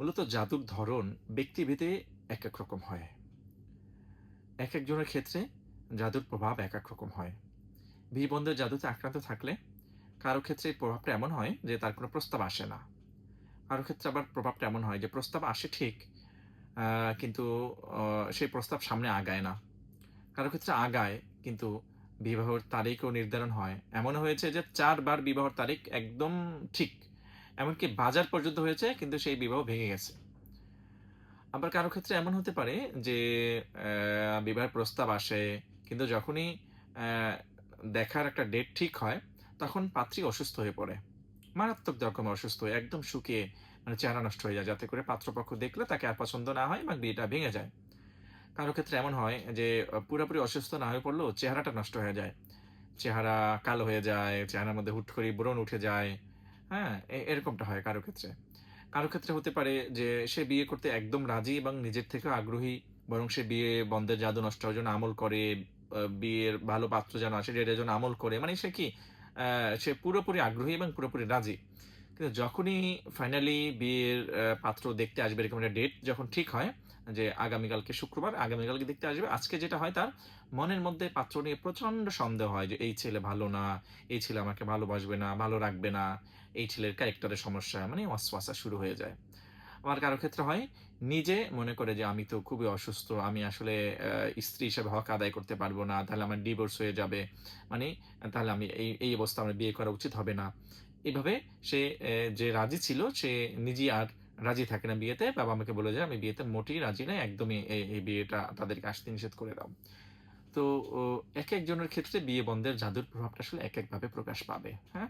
মূলত জাদুর ধরন ব্যক্তিভেদে একেক রকম হয়। একেকজনের ক্ষেত্রে জাদুর প্রভাব একেক রকম হয়। বিয়ে-বন্ধের জাদুতে আক্রান্ত থাকলে কারো ক্ষেত্রে এই প্রভাবটা এমন হয় যে তার কোনো প্রস্তাব আসে না। কারো ক্ষেত্রে আবার প্রভাবটা এমন হয় যে প্রস্তাব আসে ঠিক, আ কিন্তু অ সেই প্রস্তাব সামনে আগায় না। কারো ক্ষেত্রে আগায় কিন্তু বিবাহর তারিখও নির্ধারণ হয়। এমনও হয়েছে যে ৪ বার বিবাহর তারিখ একদম ঠিক। এমনকি বাজার পর্যন্ত হয়েছে কিন্তু সেই বিবাহ ভেঙে গেছে। আবার কারো ক্ষেত্রে এমন হতে পারে যে বিবাহের প্রস্তাব আসে, কিন্তু যখনই অ্যা দেখার একটা ডেট ঠিক হয়, তখন পাত্রী অসুস্থ হয়ে পড়ে। মারাত্মক রকমের অসুস্থ হয়ে একদম শুকিয়ে মানে চেহারা নষ্ট হয়ে যায়। যাতে করে পাত্রপক্ষ দেখলে তাকে আর পছন্দ না হয় এবং বিয়েটা ভেঙে যায়। কারো ক্ষেত্রে এমন হয় যে পুরাপুরি অসুস্থ না হয়ে পড়লেও চেহারাটা নষ্ট হয়ে যায়। চেহারা কালো হয়ে যায়, চেহারার মধ্যে হুট করেই ব্রণ উঠে যায়। হ্যাঁ? এরকমটা হয় কারো ক্ষেত্রে। কারো ক্ষেত্রে হতে পারে যে সে বিয়ে করতে একদম রাজি এবং নিজের থেকেও আগ্রহী। বরং সে বিয়ে বন্ধের জাদু নষ্ট হওয়ার জন্য আমল করে, বিয়ের ভালো পাত্র যেন আসে এটার জন্য আমল করে। মানে সে কি সে পুরোপুরি আগ্রহী এবং পুরোপুরি রাজি। কিন্তু যখনই ফাইনালি বিয়ের পাত্র দেখতে আসবে এরকম একটা ডেট যখন ঠিক হয় যে আগামীকালকে শুক্রবার, আগামীকালকে দেখতে আসবে। আজকে যেটা হয় তার মনের মধ্যে পাত্র নিয়ে প্রচন্ড সন্দেহ হয় যে এই ছেলে ভালো না, এই ছেলে আমাকে ভালোবাসবে না, ভালো রাখবে না, এই ছেলের ক্যারেক্টারের সমস্যা মানে ওয়াসওয়াসা শুরু হয়ে যায়। আবার কারো ক্ষেত্রে হয় নিজে মনে করে যে আমি তো খুবই অসুস্থ। আমি আসলে স্ত্রী হিসেবে হক আদায় করতে পারব না। তাহলে আমার ডিভোর্স হয়ে যাবে। মানে তাহলে আমি এই অবস্থায় আমার বিয়ে করা উচিত হবে না। এভাবে সে যে রাজি ছিল সে নিজেই আর রাজি থাকে না বিয়েতে। বাবা-মাকে বলে যায়, "আমি বিয়েতে মোটেই রাজি নই। একদমই এই বিয়েটা তাদেরকে আসতে নিষেধ করে দাও।" তো ও একেকজনের ক্ষেত্রে বিয়ে বন্ধের জাদুর প্রভাবটা আসলে একেকভাবে প্রকাশ পাবে। হ্যাঁ?